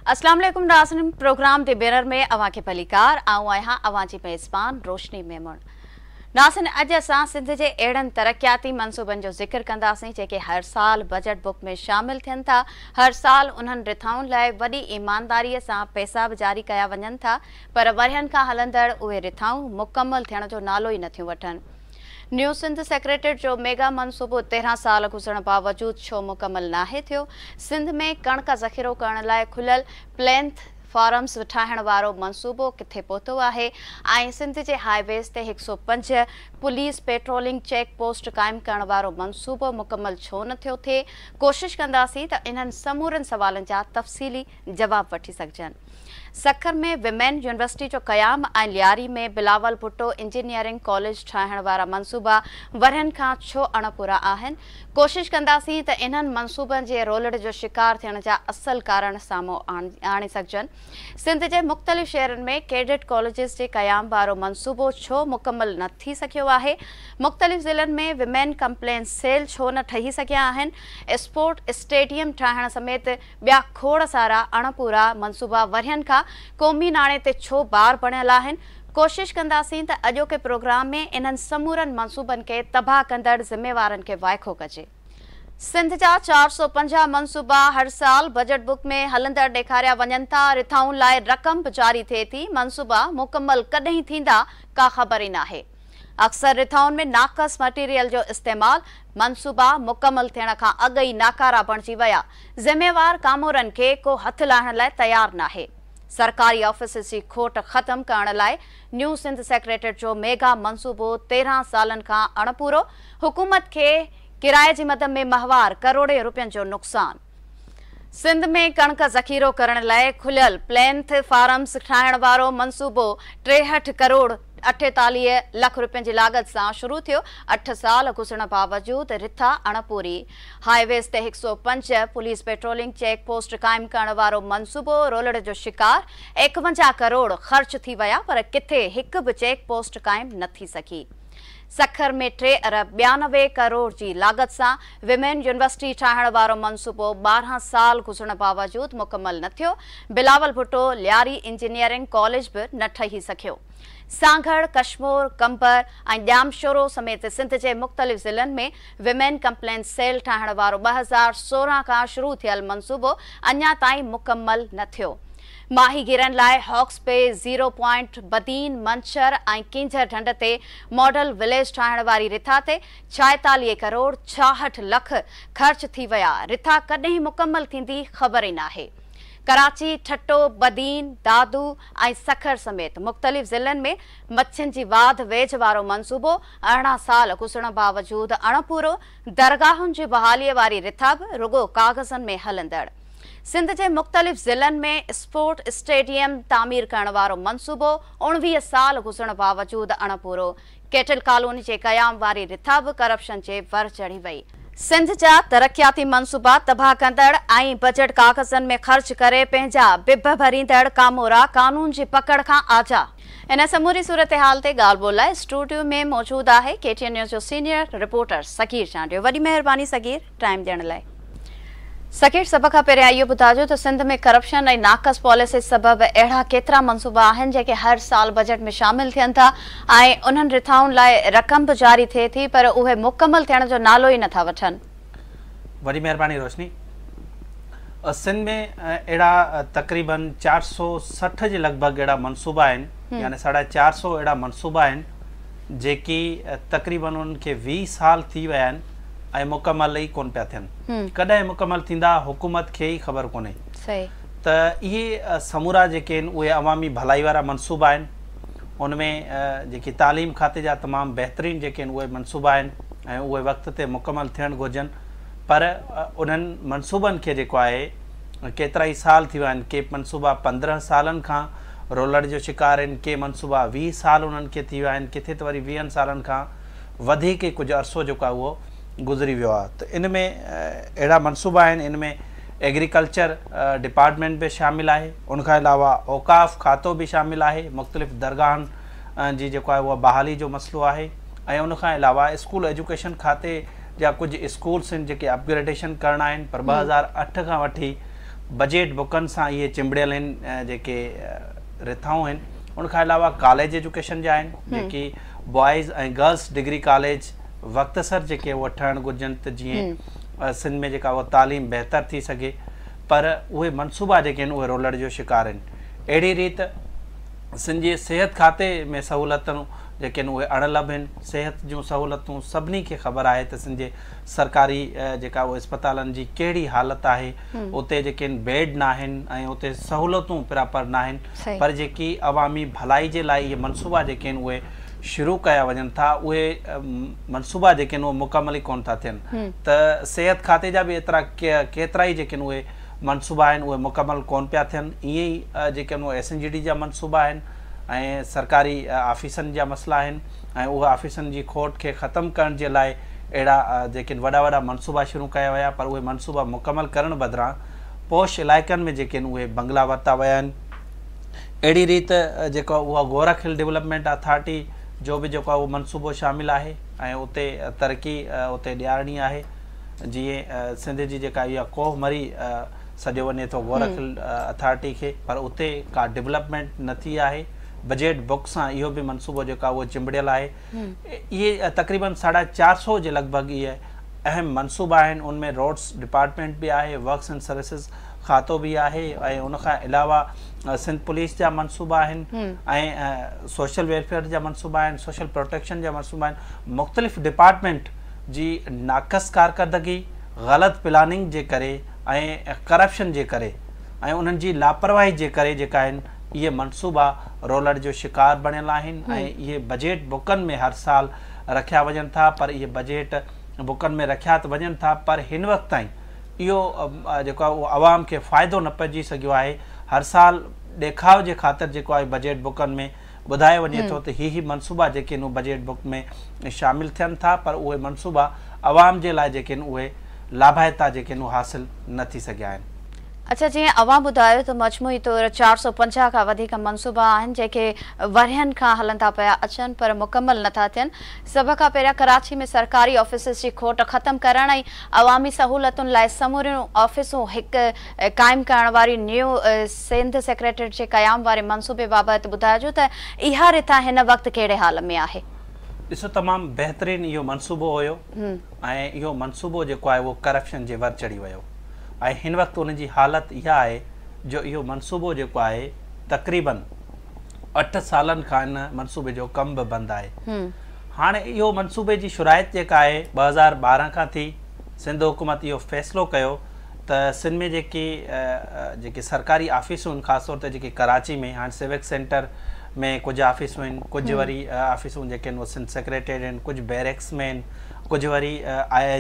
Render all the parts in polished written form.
अस्सलाम वालेकुम नाज़रीन, प्रोग्राम दे बेनर में अवां के भलीकार आऊं आहियां अवां जी मेज़बान रोशनी मेमन। नाज़रीन, अॼु असां सिंध जे अहिड़नि तरक़ियाती मनसूबनि जो ज़िक्र कंदासीं जेके हर साल बजट बुक में शामिल थियनि था। हर साल उन्हनि रिथाउनि लाइ वॾी ईमानदारीअ सां पैसा बि जारी कया वञनि था, पर वरियनि खां हलंदड़ उहे रिथाऊं मुकमल थियण जो नालो ई नथियूं वठनि। न्यू सिंध सेक्रेटरीट जो मेगा मनसूबो 13 साल गुज़रण बावजूद छो मुकमल नाहे थियो? सिंध में कणक ज़ख़ीरो करण लाइ खुलियल प्लेंथ फार्म्स ठाहिण वारो मनसूबो किथे पहुतो आहे ऐं सिंध जे हाईवेज़ ते 105 पुलिस पेट्रोलिंग चेक पोस्ट क़ाइमु करण वारो मनसूबो मुकमल छो न थियो थिए? कोशिश कंदासीं त इन्हनि समूरनि सवालनि जा तफ़सीली जवाब वठी सघजनि। सखर में विमेन यूनिवर्सिटी जो क़याम ऐं लियारी में बिलावल भुट्टो इंजीनियरिंग कॉलेज ठाहिण वारा मनसूबा वरहनि खां छो अणपूरा आहिनि? कोशिश कंदासीं त इन्हनि मनसूबनि जे रोलड़ जो शिकार थियण जा असल कारण साम्हूं आणे सघजनि। सिंध जे मुख़्तलिफ़ शहरनि में कैडेट कॉलेजिस जे क़याम वारो मनसूबो छो मुकमल न थी सघियो आहे? मुख़्तलिफ़ ज़िलनि में विमेन कंप्लेंट सेल छो न ठही सघिया आहिनि? स्पोर्ट स्टेडियम ठाहिण समेत ॿिया खोड़ सारा अणपूरा मनसूबा वरियनि खां क़ौमी नाणे ते छो बार बणियल आहिनि? कोशिश कंदासीं त अॼोके प्रोग्राम में इन्हनि समूरनि मनसूबनि खे तबाह कंदड़ ज़िम्मेवारनि खे वाइखो कजे। सिंध जा 450 मनसूबा हर साल बजट बुक में हलंदड़ ॾेखारिया वञनि था। रिथाउनि लाइ रक़म बि जारी थिए थी, मनसूबा मुकमल कॾहिं थींदा का ख़बर ई नाहे। अक्सर रिथाउनि में नाक़स मटीरियल जो इस्तेमाल मनसूबा मुकमल थियण खां अॻु ई नाकारा बणिजी विया। ज़िम्मेवार कामोरनि खे को हथ लाहिण लाइ तयारु नाहे। सरकारी ऑफिस जी खोट ख़त्म करण लाइ न्यू सिंध सेक्रेटरीट जो मेगा मनसूबो 13 सालनि खां अणपूरो। हुकूमत खे किराए जी मद में महवार करोड़े रुपयनि जो नुक़सान। सिंध में कणक ज़ख़ीरो करण लाइ खुलियल प्लेंथ फार्म्स ठाहिण वारो मनसूबो 63 करोड़ 48 लख रुपयनि जी लागत सां शुरू थियो। 8 साल गुज़रण बावजूद रिथा अणपूरी। हाईवेज़ ते 105 पुलिस पेट्रोलिंग चेक पोस्ट क़ाइमु करण वारो मनसूबो रोलड़ जो शिकार। 51 करोड़ ख़र्च थी विया, पर किथे हिकु बि चेक पोस्ट क़ाइमु न थी सघी। सखर में 3 अरब 92 करोड़ जी लागत सां विमेन यूनिवर्सिटी ठाहिण वारो मनसूबो 12 साल गुज़रण बावजूद मुकमल न थियो। बिलावल भुट्टो लियारी इंजीनियरिंग कॉलेज बि न ठही सघियो। सांगड़, कश्मीर, कंबर ऐं ॼामशोरो समेत सिंध जे मुख़्तलिफ़ ज़िलनि में विमेन कंप्लेंट सेल ठाहिण वारो 2016 खां शुरू थियल मनसूबो अञा ताईं मुकमल न थियो। माहीगीरनि लाइ हॉक्स पे 0 पॉइंट बदीन मंछर ऐं किंझर ढंढ ते मॉडल विलेज ठाहिण वारी रिथा ते 46 करोड़ 66 लख ख़र्च थी विया। रिथा कॾहिं मुकमल थींदी ख़बर ई नाहे। कराची, ठट्टो, बदीन, दादू ऐं सखर समेत मुख़्तलिफ़ ज़िलनि में मच्छियुनि जी वाध वेझ वारो मनसूबो 18 साल गुज़रण बावजूद अणपूरो। दरगाहुनि जी बहालीअ वारी रिथा बि रुगो काग़ज़नि में हलंदड़। सिंध जे मुख़्तलिफ़ ज़िलनि में स्पोर्ट स्टेडियम तामीर करण वारो मनसूबो 19 साल गुज़रण बावजूद अणपूरो। कैटल कॉलोनी जे क़याम वारी रिथा बि करप्शन जे वर चढ़ी वई। सिंध जा तरक़ियाती मनसूबा तबाह कंदड़ ऐं बजट काग़ज़नि में ख़र्च करे पंहिंजा बिभ भरींदड़ कामोरा कानून जी पकड़ खां आजा। इन समूरी सूरत हाल ते ॻाल्हि ॿोल लाइ स्टूडियो में मौजूद आहे KTN न्यूज़ जो सीनियर रिपोर्टर सगीर चांडियो। वॾी महिरबानी सगीर, टाइम ॾियण लाइ। सगीर, सभ खां पहिरियां इहो ॿुधाइजो त सिंध में करप्शन ऐं नाक़स पॉलिसी सबबि अहिड़ा केतिरा मनसूबा आहिनि जेके हर साल बजट में शामिल थियनि था ऐं उन्हनि रिथाउनि लाइ रक़म बि जारी थिए थी, पर उहे मुकमल थियण जो नालो ई नथा वठनि? वॾी महिरबानी रोशनी। सिंध में अहिड़ा तक़रीबन 460 जे लॻभॻि अहिड़ा मनसूबा आहिनि, यानी 450 अहिड़ा मनसूबा आहिनि जेकी तक़रीबन उन्हनि खे 20 साल थी विया आहिनि ऐं मुकमल ई कोन पिया थियनि। कॾहिं मुकमल थींदा हुकूमत खे ई ख़बर कोन्हे। त इहे समूरा जेके आहिनि उहे अवामी भलाई वारा मनसूबा आहिनि। उनमें जेकी तालीम खाते जा तमामु बहितरीनु जेके आहिनि उहे मनसूबा आहिनि ऐं उहे वक़्त ते मुकमल थियणु घुरिजनि, पर उन्हनि मनसूबनि खे जेको आहे केतिरा ई साल थी विया आहिनि। के मनसूबा 15 सालनि खां रोलड़ जो शिकार आहिनि, के मनसूबा 20 साल उन्हनि खे थी विया आहिनि, किथे त वरी 20 सालनि खां वधीक कुझु अरसो जेको आहे उहो गुज़री वियो आहे। त इन में अहिड़ा मनसूबा आहिनि। इन में एग्रीकल्चर डिपार्टमेंट बि शामिल आहे, उनखां अलावा औकाफ़ खातो बि शामिल आहे, मुख़्तलिफ़ दरगाहनि जी जेको आहे उहा बहाली जो मसइलो आहे ऐं उनखां अलावा स्कूल एजुकेशन खाते जा कुझु स्कूल्स आहिनि जेके अपग्रेडेशन करणा आहिनि, पर 2008 खां वठी बजेट बुकनि सां इहे चिंबड़ियल आहिनि जेके रिथाऊं आहिनि। उनखां अलावा कॉलेज एजुकेशन जा आहिनि जेकी बॉइज़ ऐं गर्ल्स डिग्री कॉलेज वक़्तसर जेके उहे ठहणु घुरिजनि त जीअं सिंध में जेका उहा तालीम बहितर थी सघे, पर उहे मनसूबा जेके आहिनि उहे रोलड़ जो शिकार आहिनि। अहिड़ी रीति सिंध जे सिहत खाते में सहूलियतूं जेके आहिनि उहे अणलभ आहिनि। सिहत जूं सहूलियतूं सभिनी खे ख़बर आहे त सिंध जे सरकारी जेका उहे अस्पतालनि जी कहिड़ी हालति आहे। उते जेके आहिनि बेड न आहिनि ऐं उते सहूलियतूं प्रॉपर न आहिनि, पर जेकी अवामी भलाई जे लाइ इहे मनसूबा जेके आहिनि उहे शुरू कया वञनि था, उहे मनसूबा जेके आहिनि उहे मुकमल ई कोन था थियनि। त सिहत खाते जा बि एतिरा केतिरा ई जेके आहिनि उहे मनसूबा आहिनि उहे मुकमल कोन पिया थियनि। ईअं ई जेके आहिनि उहे SNGD जा मनसूबा आहिनि ऐं सरकारी ऑफिसनि जा मसइला आहिनि ऐं उहे ऑफिसनि जी खोट खे ख़तमु करण जे लाइ अहिड़ा जेके वॾा वॾा मनसूबा शुरू कया विया, पर उहे मनसूबा मुकमल करण बदिरां पोश इलाइक़नि में जेके आहिनि उहे बंगला वरिता विया आहिनि। अहिड़ी रीति जेको उहा गोरख हिल डेवलपमेंट अथॉरिटी जो बि जेको आहे उहो मनसूबो शामिलु आहे ऐं उते तरक़ी उते ॾियारणी आहे। जीअं सिंध जी जेका इहा कोहमरी सॼो वञे थो गोरख हिल अथॉरिटी खे, पर उते का डेवलपमेंट न थी आहे। बजेट बुक सां इहो बि मनसूबो जेको आहे उहो चिंबड़ियल आहे। इहे तक़रीबन 450 जे लॻभॻि इहे अहम मनसूबा आहिनि। उनमें रोड्स डिपार्टमेंट बि आहे, वर्क्स एंड सर्विसिस खातो बि आहे ऐं उनखां अलावा सिंध पुलिस जा मनसूबा आहिनि ऐं सोशल वेलफेयर जा मनसूबा आहिनि, सोशल प्रोटेक्शन जा मनसूबा आहिनि। मुख़्तलिफ़ डिपार्टमेंट जी नाक़स कारकर्दगी, ग़लति प्लानिंग जे करे ऐं करप्शन जे करे ऐं उन्हनि जी लापरवाही जे करे जेका आहिनि इहे मनसूबा रोलड़ जो शिकार बणियल आहिनि ऐं इहे बजेट बुकनि में हर साल रखिया वञनि था, पर इहे बजेट बुकनि में रखिया त वञनि था, पर हिन वक़्त ताईं इहो जेको आहे उहो आवाम खे फ़ाइदो न पइजी सघियो आहे। हर साल ॾेखाव जे ख़ातिर जेको आहे बजेट बुकनि में ॿुधायो वञे थो त ही मनसूबा जेके आहिनि बजेट बुक में शामिलु थियनि था, पर उहे मनसूबा आवाम जे लाइ जेके आहिनि उहे लाभायता जेके आहिनि हासिल न थी सघिया आहिनि। अच्छा, जीअं अवां ॿुधायो त मजमूई तौर 450 खां वधीक मनसूबा आहिनि जेके वरियनि खां हलंदा पिया अचनि, पर मुकमल नथा थियनि। सभ खां पहिरियां कराची में सरकारी ऑफिसिस जी खोट ख़तमु करण ऐं अवामी सहूलियतुनि लाइ समूरियूं ऑफिसूं हिकु क़ाइमु करण वारी न्यू सिंध सेक्रेटरीट जे क़याम वारे मनसूबे बाबति ॿुधाइजो त इहा रिथा हिन वक़्तु कहिड़े हाल में आहे? ॾिसो, तमामु बहितरीनु इहो मनसूबो हुयो ऐं इहो मनसूबो जेको आहे उहो करप्शन जे वर चढ़ी वियो ऐं हिन वक़्तु उन जी हालति इहा आहे जो इहो मनसूबो जेको आहे तक़रीबन 8 सालनि खां इन मनसूबे जो कमु बि बंदि आहे। हाणे इहो मनसूबे जी शुराइत जेका आहे 2012 खां थी। सिंध हुकूमत इहो फ़ैसिलो कयो त सिंध में जेके सरकारी ऑफिसूं आहिनि, ख़ासि तौर ते जेके कराची में हाणे सिविक सेंटर में कुझु ऑफिसूं आहिनि, कुझु वरी ऑफिसूं जेके आहिनि उहे सिंध सेक्रेटरीट आहिनि, कुझु बैरक्स में आहिनि, कुझु वरी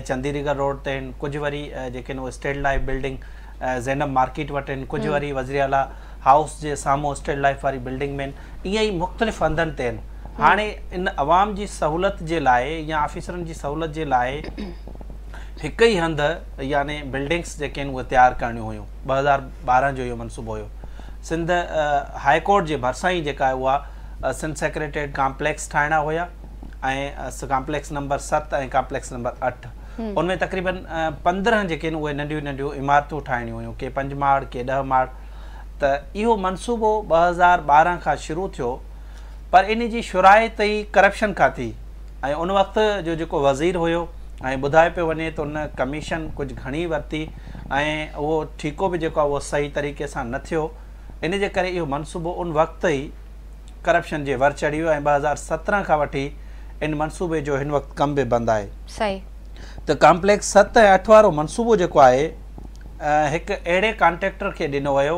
चंदीगढ़ रोड ते आहिनि, कुझु वरी जेके आहिनि उहे state life building Zainab market वटि आहिनि, कुझु वरी वज़ीर आला हाउस जे साम्हूं स्टेट लाइफ वारी बिल्डिंग में आहिनि। ईअं ई मुख़्तलिफ़ हंधनि ते आहिनि। हाणे इन अवाम जी सहूलियत जे लाइ या ऑफिसरनि जी सहूलियत जे लाइ हिकु ई हंधि यानी बिल्डिंग्स जेके आहिनि उहे तयारु करणियूं हुयूं। 2012 जो इहो मनसूबो हुयो। सिंध हाई कोर्ट जे भरिसां ई जेका आहे उहा सिंध सेक्रेटरीट कॉम्प्लेक्स ठाहिणा हुया ऐं कॉम्प्लेक्स नंबर 7 ऐं कॉम्प्लेक्स नंबर 8 उनमें तक़रीबन 15 जेके आहिनि उहे नंढियूं नंढियूं इमारतूं ठाहिणियूं हुयूं, के 5 माड़ के 10 माड़। त इहो मनसूबो 2012 खां शुरू थियो, पर इन जी शुराइत ई करप्शन खां थी ऐं उन वक़्तु जो जेको वज़ीर हुयो ऐं ॿुधाए पियो वञे त उन कमीशन कुझु घणी वरिती ऐं उहो ठीको बि जेको आहे उहो सही तरीक़े सां न थियो। इन जे करे इहो मनसूबो उन वक़्तु ई करप्शन जे वर चढ़ी वियो ऐं 2017 खां वठी इन मनसूबे जो हिन वक़्तु कम बि बंदि आहे। सही त कॉम्प्लेक्स 7 ऐं 8 वारो मनसूबो जेको आहे हिकु अहिड़े कॉन्ट्रेक्टर खे ॾिनो वियो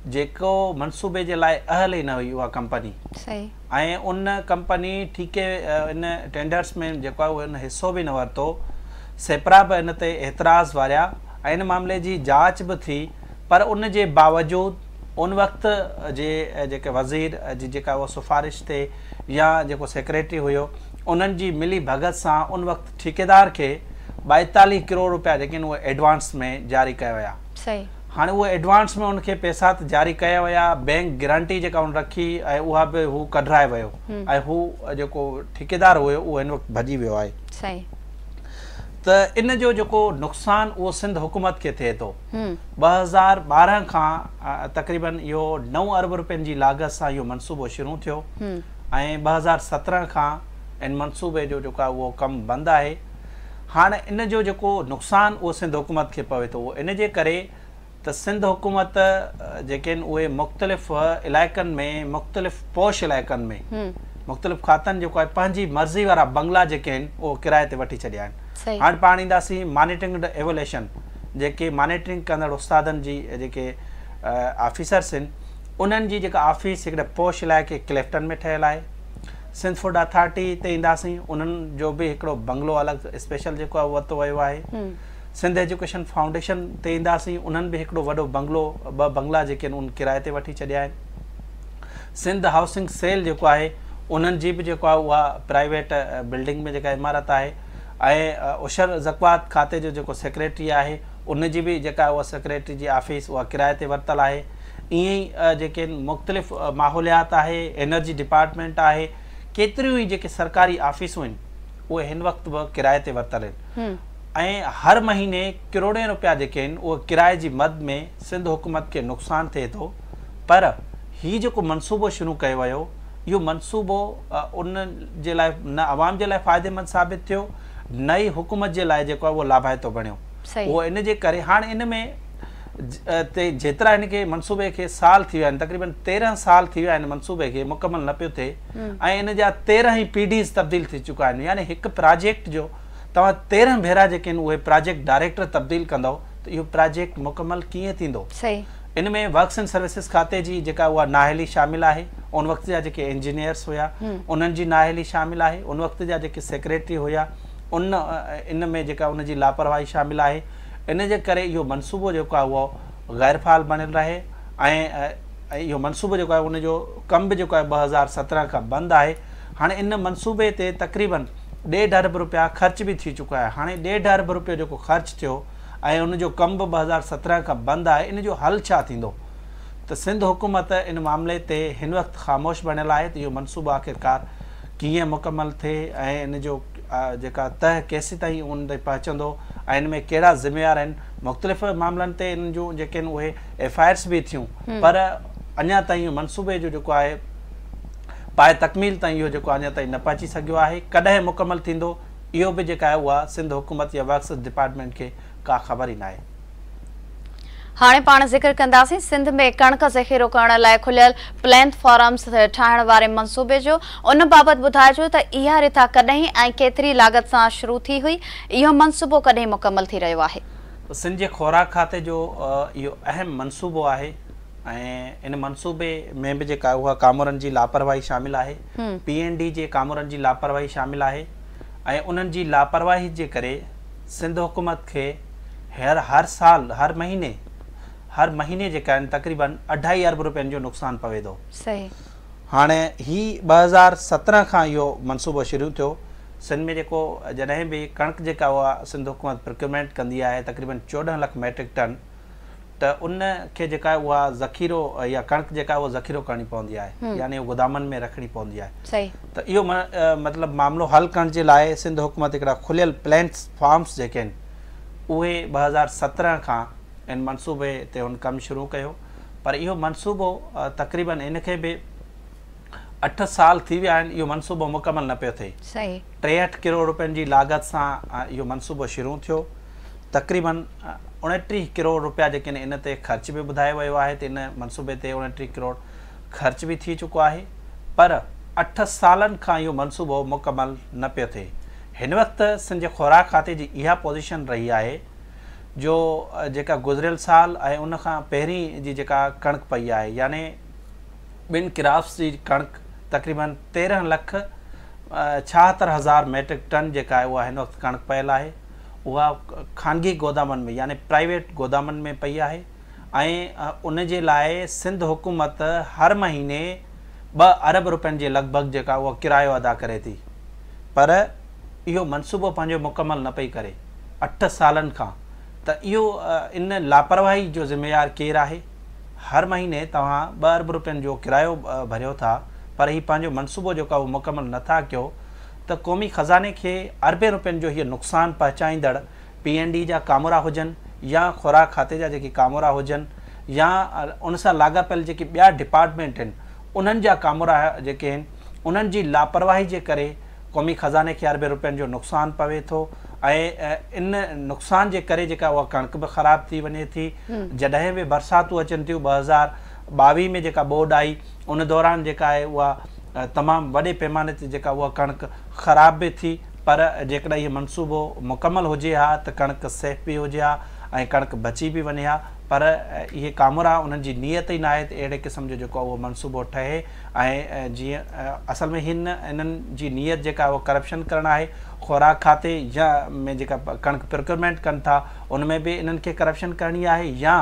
जेको मनसूबे जे लाइ अहल ई न हुई उहा कंपनी। सही। ऐं उन कंपनी ठीके इन टेंडर्स में जेको आहे उहो इन हिसो बि न वरितो। सेपरा बि इन ते एतिराज़ वारिया ऐं इन मामले जी जांच बि थी, पर उन जे बावजूदि उन वक़्तु जेके वज़ीर जी जेका उहा सिफ़ारिश ते या जेको सेक्रेटरी हुयो उन्हनि जी मिली भगत सां उन वक़्तु ठेकेदार खे 42 करोड़ रुपया जेके आहिनि उहे एडवांस में जारी कया विया। सही। हाणे उहे एडवांस में उनखे पैसा त जारी कया विया, बैंक गारंटी जेका उन रखी ऐं उहा बि हू कढाए वियो ऐं हू जेको ठेकेदार हुयो उहो हिन वक़्तु भॼी वियो आहे। सही। त इन जो जेको नुक़सानु उहो सिंध हुकूमत खे थिए थो। 2012 खां तक़रीबन इहो 9 अरब रुपयनि जी लाॻत सां इहो मनसूबो शुरू थियो ऐं 2017 खां इन मनसूबे जो जेको आहे उहो कमु बंदि आहे। हाणे इन जो जेको नुक़सानु उहो सिंध हुकूमत खे पवे थो, उहो इन जे करे त सिंध हुकूमत जेके आहिनि उहे मुख़्तलिफ़ इलाइक़नि में, मुख़्तलिफ़ पोश इलाइक़नि में मुख़्तलिफ़ खातनि जेको आहे पंहिंजी मर्ज़ी वारा बंगला जेके आहिनि उहो किराए ते वठी छॾिया आहिनि। हाणे पाण ईंदासीं मॉनिटरिंग एंड एवोल्यूशन, जेके मॉनिटरिंग कंदड़ उस्तादनि जी जेके ऑफिसर्स आहिनि उन्हनि जी जेका ऑफिस हिकिड़े पोश इलाइक़े क्लिफ्टन में ठहियलु आहे। सिंध फूड अथॉरिटी ते ईंदासीं, उन्हनि जो बि हिकिड़ो बंगलो अलॻि स्पेशल जेको आहे वरितो वियो आहे। सिंध एजुकेशन फाउंडेशन ते ईंदासीं, उन्हनि बि हिकिड़ो वॾो बंगलो, 2 बंगला जेके आहिनि उन किराए ते वठी छॾिया आहिनि। सिंध हाउसिंग सेल जेको आहे उन्हनि जी बि जेको आहे उहा प्राइवेट बिल्डिंग में जेका इमारत आहे ऐं उशर ज़कात खाते जो जेको सेक्रेटरी आहे उन जी बि जेका उहा सेक्रेटरी जी ऑफिस उहा किराए ते वरितलु आहे। ईअं ई जेके मुख़्तलिफ़ माहौलियात आहे, एनर्जी डिपार्टमेंट आहे, केतिरियूं ई जेके सरकारी ऑफिसूं आहिनि उहे हिन वक़्तु बि किराए ते वरितल आहिनि ऐं हर महीने करोड़े रुपया जेके आहिनि उहे किराए जी मद में सिंध हुकूमत खे नुक़सानु थिए थो। पर हीउ जेको मनसूबो शुरू कयो वियो, इहो मनसूबो उन जे लाइ न आवाम जे लाइ फ़ाइदेमंद साबित थियो, न ई हुकूमत जे लाइ जेको आहे उहो लाभाइतो बणियो। उहो इन जे करे हाणे इन में जेतिरा हिन खे मनसूबे खे साल थी विया आहिनि, तक़रीबन 13 साल थी विया आहिनि मनसूबे खे मुकमल न पियो थिए ऐं इन जा 13 ई पीडीज़ तब्दील थी चुका आहिनि। यानी हिकु प्रोजेक्ट जो तव्हां 13 भेरा जेके आहिनि उहे प्रोजेक्ट डायरेक्टर तब्दील कंदव त इहो प्रोजेक्ट मुकमल कीअं थींदो। इन में वर्क्स एंड सर्विसिस खाते जी जेका उहा नाअहली शामिल आहे, उन वक़्त जा जेके इंजीनियर्स हुया उन्हनि जी नाअहली शामिल आहे, उन वक़्त जा जेके सेक्रेटरी हुया इन में जेका उनजी लापरवाही शामिल आहे। इन जे करे इहो मनसूबो जेको आहे उहो गैरफ़ाल बणियल रहे ऐं इहो मनसूबो जेको आहे उनजो कमु बि जेको आहे 2017 खां बंदि आहे। हाणे इन मनसूबे ते तक़रीबन 1.5 अरब रुपया ख़र्च बि थी चुका आहे। हाणे 1.5 अरब रुपयो जेको ख़र्च थियो ऐं उनजो कमु बि 2017 खां बंदि आहे, इन जो हल छा थींदो? त सिंध हुकूमत इन मामले ते हिन वक़्तु ख़ामोश बणियल आहे त इहो मनसूबो आख़िरकार कीअं मुकमल थिए ऐं इन जो जेका तह केसि ताईं उन ते पहुचंदो ऐं इन में कहिड़ा ज़िम्मेवार आहिनि। मुख़्तलिफ़ मामलनि ते इन जूं जेके आहिनि उहे FIRs बि थियूं, पर अञा ताईं मनसूबे जो जेको आहे पाए तकमील ताईं इहो जेको अञा ताईं न पहुची सघियो आहे। कॾहिं मुकमल थींदो इहो बि जेका आहे उहा सिंध हुकूमत या वर्क्स डिपार्टमेंट खे का ख़बर ई न आहे। हाणे पाण ज़िक्र कंदासीं सिंध में कणक ज़ख़ीरो करण लाइ खुलियल प्लेटफॉर्म्स ठाहिण वारे मनसूबे जो। उन बाबति ॿुधाइजो त इहा रिथा कॾहिं ऐं केतिरी लागत सां शुरू थी हुई, इहो मनसूबो कॾहिं मुकमल थी रहियो आहे? सिंध जे खुराक खाते जो इहो अहम मनसूबो आहे ऐं इन मनसूबे में बि जेका उहा कामरनि जी लापरवाही शामिल आहे, PND जे कामरनि जी लापरवाही शामिल आहे ऐं उन्हनि जी लापरवाही जे करे सिंध हुकूमत खे हर साल हर महीने जेका आहिनि तक़रीबन 2.5 अरब रुपयनि जो नुक़सानु पवे थो। हाणे ही 2017 खां इहो मनसूबो शुरू थियो। सिंध में जेको जॾहिं बि कणक जेका उहा सिंध हुकूमत प्रोक्यूरमेंट कंदी आहे तक़रीबन 14 लाख मैट्रिक टन, त उन खे जेका आहे उहा ज़ख़ीरो या कणक जेका आहे उहा ज़ख़ीरो करणी पवंदी आहे, यानी उहो गोदामनि में रखणी पवंदी आहे। त इहो मतिलबु मामिलो हल करण जे लाइ सिंध हुकूमत हिकिड़ा खुलियल प्लेटफॉर्म्स जेके आहिनि उहे 2017 खां इन मनसूबे ते हुन कमु शुरू कयो। पर इहो मनसूबो तक़रीबन इनखे बि 8 साल थी विया आहिनि, इहो मनसूबो मुकमल न पियो थिए। 63 करोड़ रुपयनि जी लागत सां इहो मनसूबो शुरू थियो। तक़रीबन 29 करोड़ रुपया जेके आहिनि इन ते ख़र्च बि ॿुधायो वियो आहे त इन मनसूबे ते 29 करोड़ ख़र्च बि थी चुको आहे। पर 8 सालनि खां इहो मनसूबो मुकमल न पियो थिए। हिन वक़्तु सिंध जे खुराक खाते जी इहा पोज़ीशन रही आहे जो जेका गुज़िरियल साल ऐं उन खां पहिरीं जी जेका कणक पई आहे, यानी 2 क्राफ्स जी कणक तक़रीबन 13,76,000 मैट्रिक टन जेका आहे उहा हिन वक़्तु कणक पयल आहे। उहा ख़ानगी गोदामनि में यानी प्राइवेट गोदामनि में पई आहे ऐं उन जे लाइ सिंध हुकूमत हर महीने 2 अरब रुपयनि जे लॻभॻि जेका उहा किरायो अदा करे थी। पर इहो मनसूबो पंहिंजो मुकमल न पई करे 8 सालनि खां। त इहो इन लापरवाही जो ज़िम्मेवार केरु आहे? हर महीने तव्हां 2 अरब रुपयनि जो किरायो भरियो था, पर ही पंहिंजो मनसूबो जेको आहे उहो मुकमल नथा कयो। त क़ौमी ख़ज़ाने खे अरबे रुपयनि जो हीअ नुक़सानु पहुचाईंदड़ PND जा कामोरा हुजनि या ख़ुराक खाते जा जेके कामोरा हुजनि या उन सां लाॻापियल जेके ॿिया डिपार्टमेंट आहिनि उन्हनि जा कामोरा जेके आहिनि उन्हनि जी लापरवाही जे करे क़ौमी ख़ज़ाने खे अरबे रुपयनि जो नुक़सानु पवे थो ऐं इन नुक़सान जे करे जेका उहा कणिक बि ख़राब थी वञे थी। जॾहिं बि बरसातूं अचनि थियूं 2022 में जेका ॿोॾि आई उन दौरान जेका आहे उहा तमामु वॾे पैमाने ते जेका उहा कणिक ख़राब बि थी, पर जेकॾहिं इहो मनसूबो मुकमल हुजे हा त कणिक सेफ बि हुजे हा ऐं कणिक बची बि वञे हा, पर इहे कामोरा उन्हनि जी नीयत ई न आहे त अहिड़े क़िस्म जो जेको उहो मनसूबो ठहे ऐं जीअं असल में इन्हनि जी नीयत जेका उहा करप्शन करणु आहे। ख़ुराक खाते या में जेका कणिक प्रोक्योरमेंट कनि था उन में बि इन्हनि खे करप्शन करणी आहे या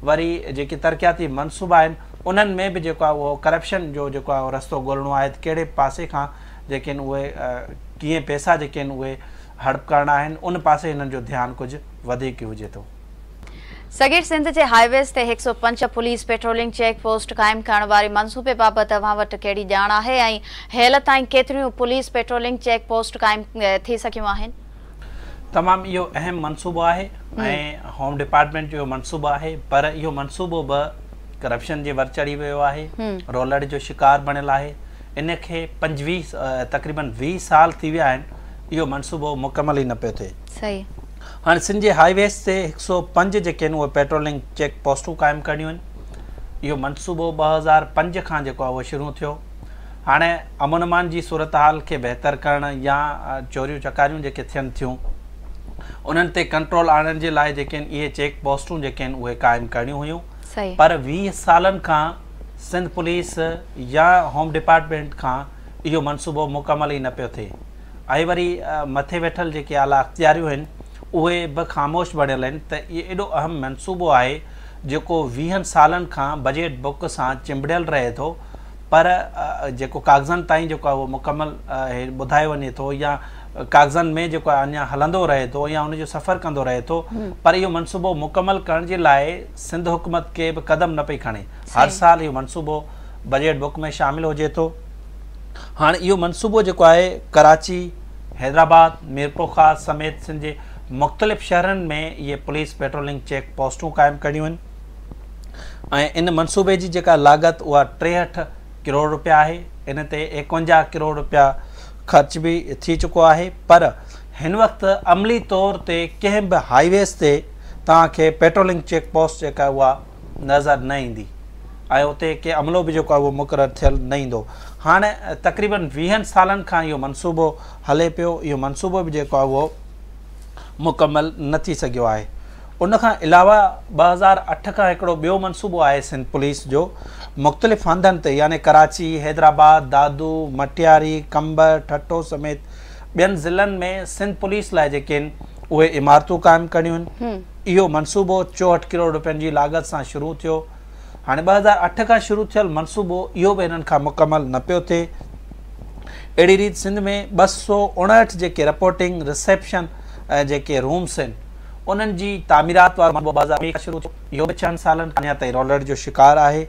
वरी जेके तरक़ियाती मनसूबा आहिनि उन्हनि में बि जेको आहे उहो करप्शन जो जेको आहे रस्तो ॻोल्हणो आहे त कहिड़े पासे खां जेके आहिनि उहे कीअं पैसा जेके आहिनि उहे हड़प करणा आहिनि उन पासे हिननि जो ध्यानु कुझु वधीक हुजे थो। सगीर सिंध जे हाईवेज़ ते 105 पुलिस पेट्रोलिंग चेक पोस्ट क़ाइमु करण वारे मंसूबे बाबति तव्हां वटि कहिड़ी ॼाण आहे ऐं हेल ताईं केतिरियूं पुलिस पेट्रोलिंग चेक पोस्ट क़ाइमु थी सघियूं आहिनि? तमामु इहो अहम मनसूबो आहे ऐं होम डिपार्टमेंट जो मनसूबो आहे, पर इहो मनसूबो बि करप्शन जे वर चढ़ी वियो आहे, रोलड़ जो शिकार बणियल आहे। इन खे तक़रीबन 20 साल थी विया आहिनि, इहो मनसूबो मुकमल ई न पियो थिए। सही। हाणे सिंध जे हाईवेज़ ते 105 जेके आहिनि उहे पेट्रोलिंग चेक पोस्टूं क़ाइमु करणियूं आहिनि। इहो मनसूबो 2005 खां जेको आहे उहो शुरू थियो। हाणे अमन अमान जी सूरत हाल खे बहितर करणु या चोरियूं चकारियूं जेके थियनि थियूं उन्हनि ते कंट्रोल आणण जे लाइ जेके आहिनि इहे चेक पोस्टूं जेके आहिनि उहे क़ाइमु करणियूं हुयूं, पर 20 सालनि खां सिंध पुलिस या होम डिपार्टमेंट खां इहो मनसूबो मुकमल ई न पियो थिए ऐं वरी मथे वेठल जेके आला अख़्तियारियूं आहिनि उहे बि ख़ामोश बणियल आहिनि त इहो एॾो अहम मनसूबो आहे जेको 20 सालनि खां बजट बुक सां चिंबड़ियल रहे थो, पर जेको कागज़नि ताईं जेको आहे उहो मुकमल ॿुधायो वञे थो या कागज़नि में जेको आहे अञा हलंदो रहे थो या उनजो सफ़र कंदो रहे थो, पर इहो मनसूबो मुकमल करण जे लाइ सिंध हुकूमत के बि क़दम न पई खणे। हर साल इहो मनसूबो बजट बुक में शामिल हुजे थो। हाणे इहो मनसूबो जेको आहे कराची, हैदराबाद, मीरपुर समेत सिंध जे मुख़्तलिफ़ शहरनि में इहे पुलिस पेट्रोलिंग चेक पोस्टूं क़ाइमु करणियूं आहिनि ऐं इन मनसूबे जी जेका लागत उहा 63 करोड़ रुपया आहे। इन ते 51 करोड़ रुपया ख़र्च बि थी चुको आहे, पर हिन वक़्तु अमली तौर ते कंहिं बि हाईवेज़ ते तव्हांखे पेट्रोलिंग चेक पोस्ट जेका उहा नज़र न ईंदी ऐं उते के अमलो बि जेको आहे उहो मुक़ररु थियल न ईंदो। हाणे तक़रीबन 20 सालनि खां इहो मनसूबो हले पियो, इहो मनसूबो बि जेको आहे उहो मुकमल न थी सघियो आहे। उनखां अलावा 2008 खां हिकिड़ो ॿियो मनसूबो आहे सिंध पुलिस जो मुख़्तलिफ़ हंधनि ते, यानी कराची, हैदराबाद, दादू, मटियारी, कंबर, ठट्टो समेत ॿियनि ज़िलनि में सिंध पुलिस लाइ जेके आहिनि उहे इमारतूं क़ाइमु करणियूं आहिनि। इहो मनसूबो 64 करोड़ रुपयनि जी लागत सां शुरू थियो। हाणे 2008 खां शुरू थियल मनसूबो इहो बि हिननि खां मुकमल न पियो थिए। अहिड़ी रीति सिंध में 259 जेके रिपोर्टिंग रिसेप्शन जेके रूम्स आहिनि उन्हनि जी तामीरात वारो 2000 खां शुरू थियो। इहो बि 6 सालनि खां अञा ताईं रोलड़ जो शिकार आहे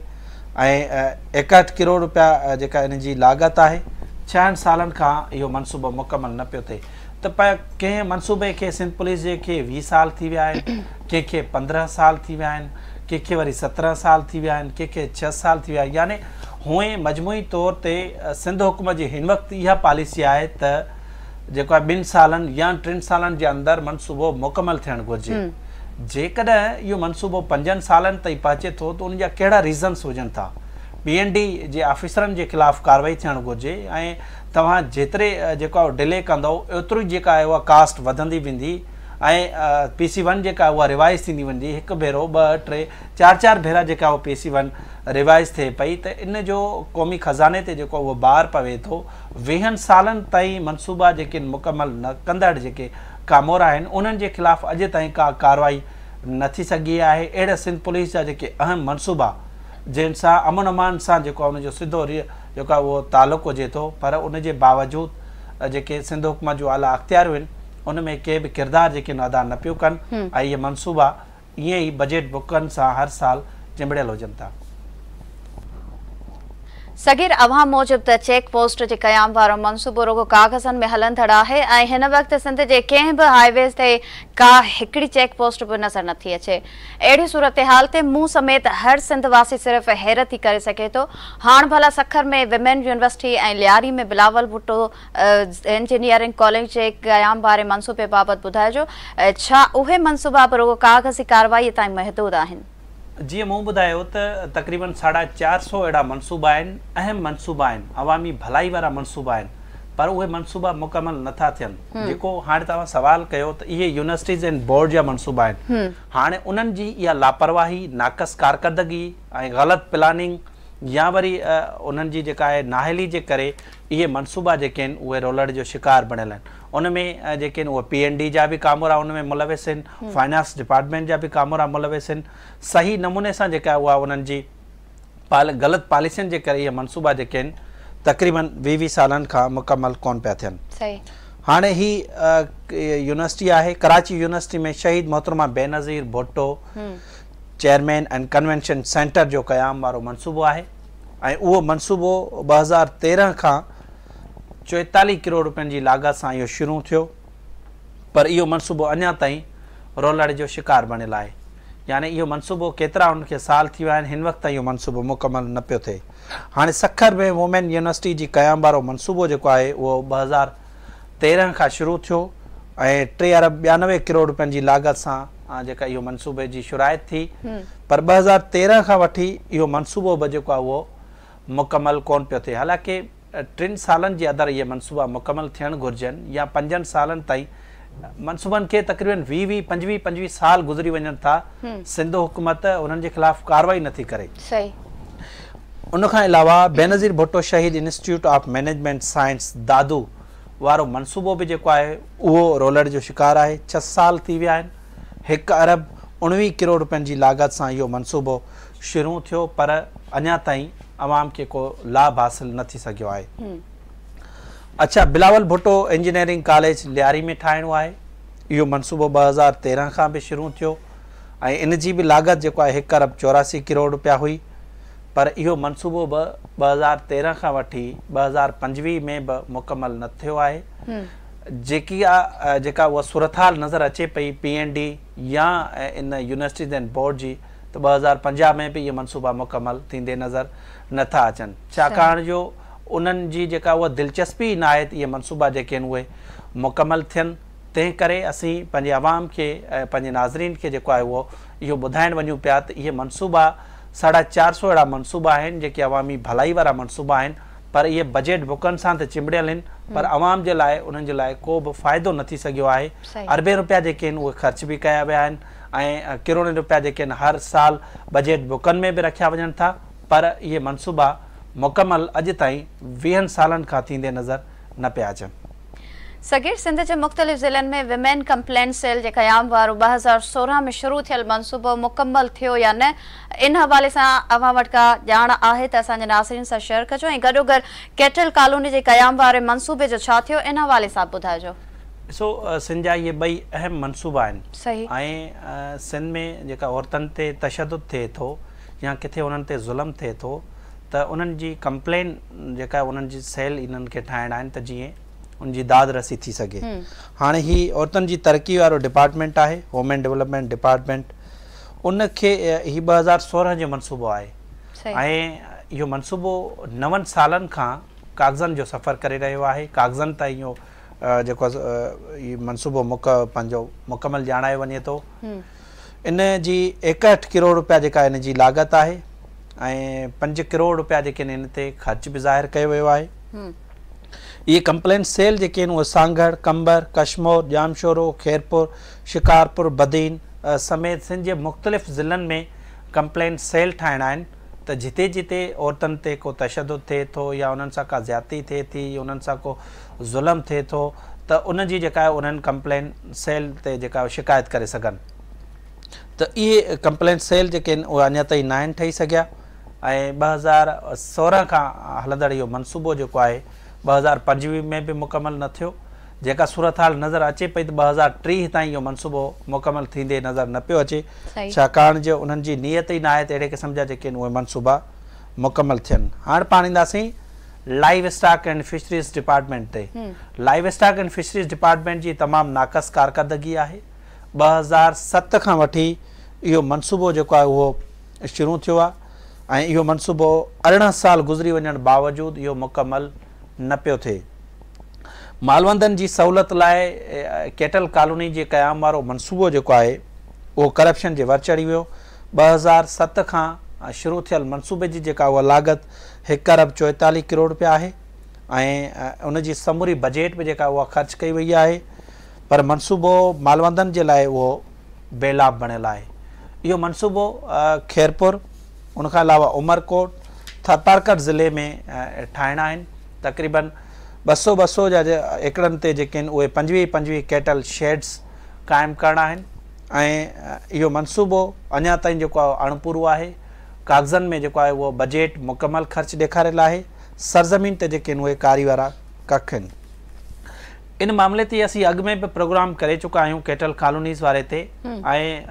ऐं 61 करोड़ रुपया जेका इन जी लागत आहे। 6 सालनि खां इहो मनसूबो मुकमल न पियो थिए। त पर कंहिं मनसूबे खे सिंध पुलिस जे खे 20 साल थी विया आहिनि, कंहिंखे 15 साल थी विया आहिनि, कंहिंखे वरी 17 साल थी विया आहिनि, कंहिंखे 6 साल थी विया आहिनि। यानी हूअं मजमूई तौर ते सिंध हुकूमत जी हिन वक़्तु इहा पॉलिसी आहे त जेको आहे 2 सालनि या 3 सालनि जे अंदरि मनसूबो मुकमल थियणु घुरिजे। जेकॾहिं इहो मनसूबो 5 सालनि ताईं पहुचे थो त उन जा कहिड़ा रीज़न्स हुजनि था। PND जे ऑफिसरनि जे ख़िलाफ़ु कार्रवाई थियणु घुरिजे ऐं तव्हां जेतिरे जेको आहे डिले कंदव एतिरो ई जेका आहे उहा कास्ट वधंदी वेंदी ऐं PC1 जेका उहा रिवाइज़ थींदी वेंदी। हिकु भेरो 2, 3, 4 भेरा जेका उहा PC1 रिवाइज़ थिए पई त इन जो क़ौमी ख़ज़ाने ते जेको उहो बार पवे थो। 20 सालनि ताईं मनसूबा जेके मुकमल न कंदड़ जेके कामोरा आहिनि उन्हनि जे ख़िलाफ़ु अॼु ताईं का कार्रवाई न थी सघी आहे। अहिड़ा सिंध पुलिस जा जेके अहम मनसूबा जिन सां अमन अमान सां जेको आहे उनजो सिधो जेको आहे उहो तालुक़ु हुजे थो, पर उनजे बावजूदि जेके सिंध हुकूमत जो आला अख़्तियारियूं आहिनि उन में के बि किरदारु जेके अदा न पियो कनि ऐं इहे मनसूबा ईअं ई बजट बुकनि सां हर साल चिंबड़ियल हुजनि था। सगीर अवाम मूजिब त चेक पोस्ट जे क़याम वारो मनसूबो रुगो कागज़नि में हलंदड़ आहे ऐं हिन वक़्तु सिंध जे कंहिं बि हाईवेज़ ते का हिकिड़ी चेक पोस्ट बि नज़र नथी अचे। अहिड़ी सूरतहाल ते मूं समेत हर सिंध वासी सिर्फ़ हैरत ई करे सघे थो। हाणे भला सखर में विमेन यूनिवर्सिटी ऐं लियारी में बिलावल भुट्टो इंजीनियरिंग कॉलेज जे क़याम वारे मनसूबे बाबति ॿुधाइजो, छा उहे मनसूबा बि रुगो कागज़ी कार्रवाई ताईं महदूद आहिनि? जी मूं ॿुधायो त तक़रीबन 450 अहिड़ा मनसूबा आहिनि, अहम मनसूबा आहिनि, अवामी भलाई वारा मनसूबा आहिनि, पर उहे मनसूबा मुकमल नथा थियनि। जेको हाणे तव्हां सवाल कयो त इहे यूनिवर्सिटीज़ एंड बोर्ड जा मनसूबा आहिनि, हाणे उन्हनि जी इहा लापरवाही, नाक़स कारकर्दगी ऐं ग़लति प्लानिंग या वरी उन्हनि जी जेका आहे नाअहली जे करे इहे मनसूबा जेके आहिनि उहे रोलड़ जो शिकार बणियल आहिनि। उनमें जेके आहिनि उहे PND जा बि कामोरा उनमें मुलविस आहिनि, फाइनेंस डिपार्टमेंट जा बि कामोरा मुलविस आहिनि। सही नमूने सां जेका उहा उन्हनि जी ग़लति पॉलिसियुनि जे करे इहे मनसूबा जेके आहिनि तक़रीबन 20 सालनि खां मुकमल कोन पिया थियनि। हाणे ही यूनिवर्सिटी आहे कराची यूनिवर्सिटी में शहीद मोहतरमा Benazir Bhutto chairman and convention centre जो क़याम वारो मनसूबो आहे ऐं उहो मनसूबो 2013 खां 44 करोड़ रुपयनि जी लागत सां इहो शुरू थियो, पर इहो मनसूबो अञा ताईं रोलड़ जो शिकार बणियल आहे। यानी इहो मनसूबो केतिरा उनखे साल थी विया आहिनि, हिन वक़्तु ताईं इहो मनसूबो मुकमल न पियो थिए। हाणे सखर में वुमेन यूनिवर्सिटी जी क़याम वारो मनसूबो जेको आहे उहो 2013 खां शुरू थियो ऐं 3 अरब 92 करोड़ रुपयनि जी लागत सां जेका इहो मनसूबे जी शुराइत थी, पर 2013 खां वठी इहो मनसूबो बि जेको आहे उहो मुकमल कोन पियो थिए। हालांकि 3 सालनि जे अंदरि इहे मनसूबा मुकमल थियणु घुरिजनि या 5 सालनि ताईं मनसूबनि खे तक़रीबन 20-25 साल गुज़री वञनि था, सिंध हुकूमत उन्हनि जे ख़िलाफ़ कार्रवाई नथी करे। उनखां अलावा बेनज़ीर भुट्टो शहीद इंस्टीट्यूट ऑफ मैनेजमेंट साइंस दादू वारो मनसूबो बि जेको आहे उहो रोलड़ जो शिकार आहे। 6 साल थी विया आहिनि, 1 अरब 19 करोड़ रुपयनि जी लागत सां इहो मनसूबो शुरू थियो, पर अञा ताईं अवाम खे को लाभ हासिल न थी सघियो आहे। अच्छा, बिलावल भुट्टो इंजीनियरिंग कॉलेज लियारी में ठाहिणो आहे, इहो मनसूबो 2013 खां बि शुरू थियो ऐं इन जी बि लागत जेको आहे 1 अरब 84 करोड़ रुपया हुई, पर इहो मनसूबो बि 2013 खां वठी 2025 में बि मुकमल न थियो आहे। जेका उहा सूरतहाल नज़र अचे पई PND या इन यूनिवर्सिटीज़ एंड बोर्ड जी, त 2050 में बि इहे मनसूबा मुकमल थींदे नज़र नथा अचनि, छाकाणि जो उन्हनि जी जेका उहा दिलचस्पी न आहे त इहे मनसूबा जेके आहिनि उहे मुकमल थियनि। तंहिं करे असीं पंहिंजे आवाम खे पंहिंजे नाज़रीन खे जेको आहे उहो इहो ॿुधाइणु वञूं पिया त इहे मनसूबा 450 अहिड़ा मनसूबा आहिनि जेके अवामी भलाई वारा मनसूबा आहिनि, पर इहे बजट बुकनि सां त चिंबड़ियल आहिनि, पर अवाम जे लाइ उन्हनि जे लाइ को बि फ़ाइदो न थी सघियो आहे। अरबे रुपया जेके आहिनि उहे ख़र्च बि कया विया आहिनि ऐं करोड़नि रुपया जेके आहिनि हर साल बजट बुकनि में बि रखिया वञनि था, पर इहे मनसूबा मुकमल अॼु ताईं 20 सालनि खां थींदे नज़र न पिया अचनि। सगीर सिंध जे मुख़्तलिफ़ ज़िलनि में विमेन कंप्लेंट सेल जे क़याम वारो 2016 में शुरू थियल मनसूबो मुकमल थियो या न, इन हवाले सां अवां वटि का ॼाण आहे त असांजे नाज़रीन सां शेयर कजो ऐं गॾोगॾु कैटल कॉलोनी जे क़याम वारे मनसूबे जो छा थियो इन हवाले सां ॿुधाइजो। ॾिसो, सिंध जा इहे 2 अहम मनसूबा आहिनि। सही। ऐं सिंध में जेका औरतुनि ते तशद्दुद थिए थो या किथे उन्हनि ते ज़ुल्म थिए थो त उन्हनि जी कंप्लेन जेका उन्हनि जी सेल इन्हनि खे ठाहिणा आहिनि त जीअं उनजी दाद रसी थी सघे। हाणे ही औरतुनि जी तरक़ी वारो डिपार्टमेंट आहे, वुमेन डेवलपमेंट डिपार्टमेंट, उनखे ही 2016 जो मनसूबो आहे ऐं इहो मनसूबो 9 सालनि खां कागज़नि जो सफ़र करे रहियो आहे। कागज़नि ताईं इहो जेको मनसूबो पंहिंजो मुकमल ॼाणायो वञे थो। इन जी 61 करोड़ रुपया जेका इन जी लागत आहे ऐं 5 करोड़ रुपया जेके इन ते ख़र्च बि ज़ाहिर कयो वियो आहे। ये कंप्लेंट सेल जेके आहिनि उहे सांगड़, कंबर, कशमोर, जामशोरो, खैरपुर, शिकारपुर, बदीन समेत सिंध जे मुख़्तलिफ़ ज़िलनि में कंप्लेंट सेल ठाहिणा आहिनि त जिते जिते औरतुनि ते को तशद्दुद थिए थो या उन्हनि सां का ज़्यादती थिए थी, उन्हनि सां को ज़ुल्म थिए थो त उनजी जेका आहे उन्हनि कंप्लेंट सेल ते जेका शिकायत करे सघनि। त इहे कंप्लेंट सेल जेके आहिनि उहे अञा ताईं न आहिनि ठही सघिया ऐं 2016 खां हलंदड़ इहो मनसूबो जेको आहे 2025 में भी मुकमल न थियो। जेका सूरत हाल नज़र अचे पई तो 2030 ताईं इहो मनसूबो मुकमल थींदे नज़र न पियो अचे, छाकाणि जो उन्हनि जी नीयत ई न आहे त अहिड़े क़िस्म जा जेके उहे मनसूबा मुकमल थियनि। हाणे पाण ईंदासीं livestock and fisheries department ते। Livestock and fisheries department जी तमामु नाक़स कारकर्दगी आहे। 2007 खां वठी इहो मनसूबो जेको आहे उहो शुरू थियो आहे ऐं इहो मनसूबो 18 साल गुज़री वञण बावजूदि इहो मुकमल न पियो थिए। मालवंदनि जी सहूलियत लाइ कैटल कॉलोनी जे क़याम वारो मनसूबो जेको आहे उहो करप्शन जे वर चढ़ी वियो। 2007 खां शुरू थियल मनसूबे जी जेका उहा लागत 1 अरब 44 करोड़ रुपया आहे ऐं उन जी समूरी बजट बि जेका उहा ख़र्च कई वई आहे, पर मनसूबो मालवंदनि जे लाइ उहो बेलाभ बणियल आहे। इहो मनसूबो खैरपुर, उनखां अलावा उमरकोट, थारपारकर ज़िले में ठाहिणा आहिनि। तक़रीबन 200 जा एकड़नि ते जेके आहिनि उहे 25 कैटल शेड्स क़ाइमु करणा आहिनि ऐं इहो मनसूबो अञा ताईं जेको आहे अणपूरो आहे। कागज़नि में जेको आहे उहो बजट मुकमल ख़र्च ॾेखारियल आहे। सरज़मीन ते जेके आहिनि उहे कारी वारा कख आहिनि। इन मामले ते असीं अॻु में बि प्रोग्राम करे चुका आहियूं कैटल कॉलोनीज़ वारे ते ऐं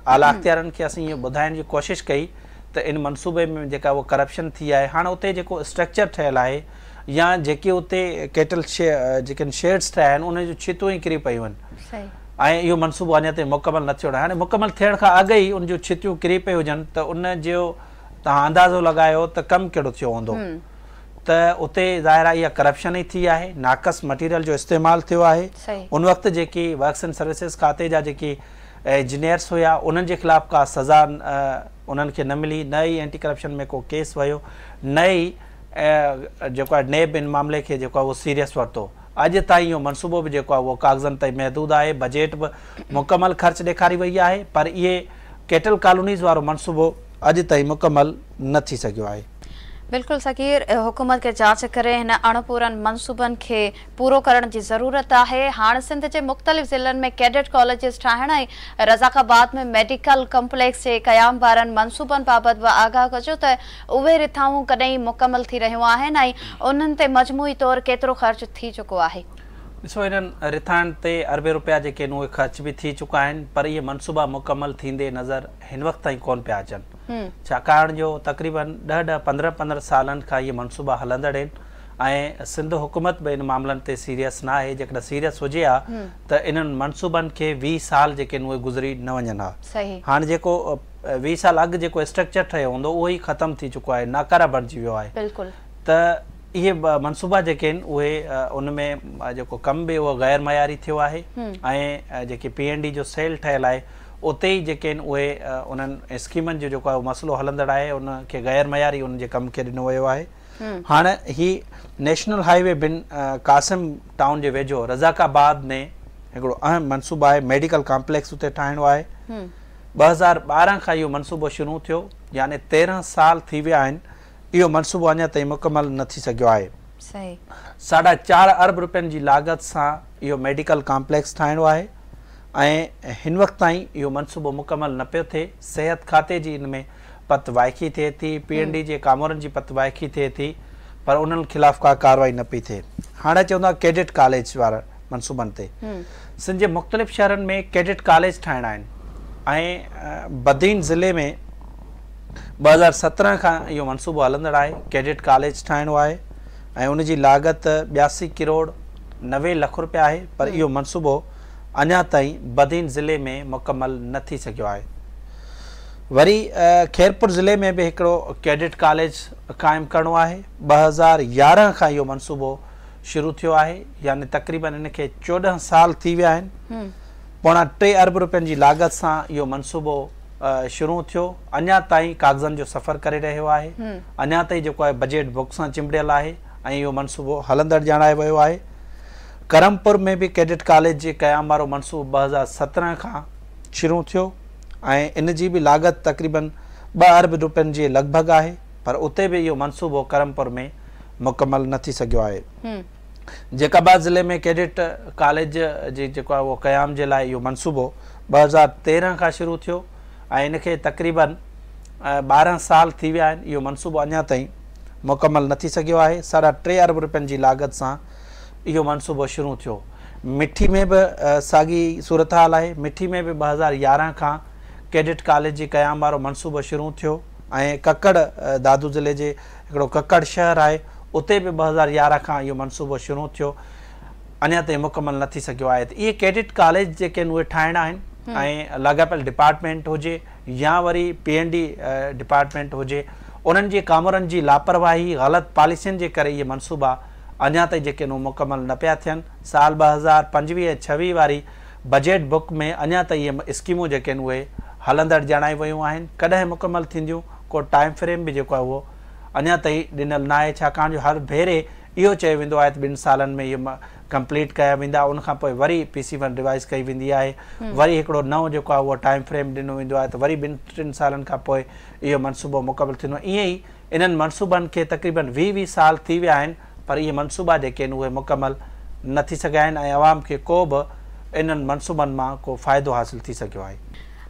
आला अख़्तियारनि खे असीं इहो ॿुधाइण जी कोशिशि कई त इन मनसूबे में जेका उहा करप्शन थी आहे। हाणे उते जेको स्ट्रक्चर ठहियलु आहे या जेके उते कैटल जेके शेड्स ठाहिया आहिनि उन जूं छितूं ई किरी पयूं आहिनि ऐं इहो मनसूबो अञा ताईं मुकमल न थियो आहे। हाणे मुकमल थियण खां अॻु ई उन जूं छितियूं किरी पई हुजनि त उन जो तव्हां अंदाज़ो लॻायो त कमु कहिड़ो थियो हूंदो। त उते ज़ाहिर आहे इहा करप्शन ई थी आहे, नाक़स मटीरियल जो इस्तेमालु थियो आहे। उन वक़्तु जेकी वर्क्स एंड सर्विसिस खाते जा जेकी इंजीनियर्स हुया उन्हनि जे ख़िलाफ़ का सज़ा उन्हनि खे न मिली, न ई एंटी करप्शन में को केस वियो, न ई जेको आहे नेब इन मामले खे जेको आहे उहो सीरियस वरितो। अॼु ताईं इहो मनसूबो बि जेको आहे उहो कागज़नि ताईं महदूद आहे। बजट बि मुकमल ख़र्च ॾेखारी वई आहे, पर इहे कैटल कॉलोनीज़ वारो मनसूबो अॼु ताईं मुकमल न थी सघियो आहे। बिल्कुलु सकीर, हुकूमत खे जांच करे हिन अणपूरनि मनसूबनि खे पूरो करण जी ज़रूरत आहे। हाणे सिंध जे मुख़्तलिफ़ ज़िलनि में कैडेट कॉलेजिस ठाहिण ऐं रज़ाकाबाद में मेडिकल कॉम्प्लेक्स जे क़याम वारनि मनसूबनि बाबति बि आगाह कजो त उहे रिथाऊं कॾहिं मुकमल थी रहियूं आहिनि ऐं उन्हनि ते मजमूई तौरु केतिरो ख़र्च थी चुको आहे। ॾिसो, इन्हनि रिथाइण ते अरबे रुपया जेके आहिनि उहे ख़र्च बि थी चुका आहिनि, पर इहे मनसूबा मुकमल थींदे नज़र हिन वक़्त ताईं कोन पिया अचनि। छाकाणि जो तक़रीबन 10-15 सालनि खां इहे मनसूबा हलंदड़ आहिनि ऐं सिंध हुकूमत बि इन मामलनि ते सीरियस न आहे। जेकॾहिं सीरियस हुजे हा त इन्हनि मनसूबनि खे 20 साल जेके आहिनि उहे गुज़री न वञनि हा। हाणे जेको 20 साल अॻु जेको स्ट्रक्चर ठहियो हूंदो उहो ई ख़तमु थी चुको आहे, नाकारा बणिजी वियो आहे। त इहे मनसूबा जेके आहिनि उहे उन में जेको कमु बि उहो गैर मयारी थियो आहे ऐं जेके PND जो सेल ठहियलु आहे उते ई जेके आहिनि उहे उन्हनि स्कीमनि जो जेको आहे मसइलो हलंदड़ आहे, उनखे गैर मयारी उन जे कम खे ॾिनो वियो आहे। हाणे ही नेशनल हाईवे बिन कासिम टाउन जे वेझो रज़ाकाबाद में हिकिड़ो अहम मनसूबो आहे, मेडिकल कॉम्प्लेक्स उते ठाहिणो आहे। 2012 खां इहो मनसूबो शुरू थियो, यानी 13 साल थी विया आहिनि। इहो मनसूबो अञा ताईं मुकमल न थी सघियो आहे। 4.5 अरब रुपयनि जी लागत सां इहो मेडिकल कॉम्प्लेक्स ठाहिणो आहे ऐं हिन वक़्त ताईं इहो मनसूबो मुकमल न पियो थिए। सिहत खाते जी इन में पत वाइकी थिए थी, PND जे कामोरनि जी पत वाइकी थिए थी, पर उन्हनि ख़िलाफ़ का कार्रवाई न पई थिए। हाणे चवंदा कैडेट कॉलेज वारा मनसूबनि ते सिंध जे मुख़्तलिफ़ शहरनि में कैडेट कॉलेज ठाहिणा आहिनि ऐं बदीन ज़िले में 2017 खां इहो मनसूबो हलंदड़ आहे। कैडेट कॉलेज ठाहिणो आहे ऐं उन जी लागत 82 करोड़ 90 लख रुपया आहे, पर इहो मनसूबो अञा ताईं बदीन ज़िले में मुकमल न थी सघियो आहे। वरी खैरपुर ज़िले में बि हिकिड़ो कैडेट कॉलेज क़ाइमु करिणो आहे। 2011 खां इहो मनसूबो शुरू थियो आहे, यानी तक़रीबन इनखे 14 साल थी विया आहिनि। 3.25 अरब रुपयनि जी लागत सां इहो मनसूबो शुरू थियो। अञा ताईं कागज़नि जो सफ़र करे रहियो आहे, अञा ताईं जेको आहे बजट बुक सां चिंबड़ियल आहे ऐं इहो मनसूबो हलंदड़ ॼाणाए वियो आहे। करमपुर में बि कैडेट कॉलेज जे क़याम वारो मनसूबो 2017 खां शुरू थियो ऐं इन जी बि लागत तक़रीबन 2 अरब रुपयनि जे लॻभॻि आहे, पर उते बि इहो मनसूबो करमपुर में मुकमल न थी सघियो आहे। जैकाबाद ज़िले में कैडेट कॉलेज जी जेको आहे उहो क़याम जे लाइ इहो मनसूबो 2013 खां शुरू थियो ऐं इनखे तक़रीबन 12 साल थी विया आहिनि। इहो मनसूबो अञा ताईं मुकमल न थी सघियो आहे। 3.5 अरब रुपयनि जी लागत सां इहो मनसूबो शुरू थियो। मिठी में बि साॻी सूरत हाल आहे। मिठी में बि 2011 खां कैडेट कॉलेज जी क़याम वारो मनसूबो शुरू थियो ऐं कक्कड़ दादू ज़िले जे हिकिड़ो कक्कड़ शहर आहे, उते बि 2011 खां इहो मनसूबो शुरू थियो, अञा ताईं मुकमल न थी सघियो आहे। त इहे कैडेट कॉलेज जेके आहिनि उहे ठाहिणा आहिनि ऐं लाॻापियल डिपार्टमेंट हुजे या वरी PND डिपार्टमेंट हुजे, उन्हनि जे कामरनि जी लापरवाही ग़लति पॉलिसियुनि जे करे इहे मनसूबा अञा ताईं जेके आहिनि मुकमल न पिया थियनि। साल 2025-26 वारी बजट बुक में अञा ताईं इहे स्कीमूं जेके आहिनि उहे हलंदड़ ॼाणाई वियूं आहिनि। कॾहिं मुकमल थींदियूं, को टाइम फ्रेम बि जेको आहे उहो अञा ताईं ॾिनल न आहे, छाकाणि जो हर भेरे इहो चयो वेंदो आहे त 2 सालनि में इहे कंप्लीट कया वेंदा, उनखां पोइ वरी PC1 रिवाइज़ कई वेंदी आहे, वरी हिकिड़ो नओं जेको आहे उहो टाइम फ्रेम ॾिनो वेंदो आहे, त वरी 2-3 सालनि खां पोइ इहो मनसूबो मुकमल थींदो। ईअं ई इन्हनि मनसूबनि खे तक़रीबन 20 साल थी विया आहिनि, पर इहे मनसूबा जेके आहिनि उहे मुकमल न थी सघिया आहिनि ऐं आवाम खे को बि इन्हनि मनसूबनि मां को फ़ाइदो हासिल थी सघियो आहे।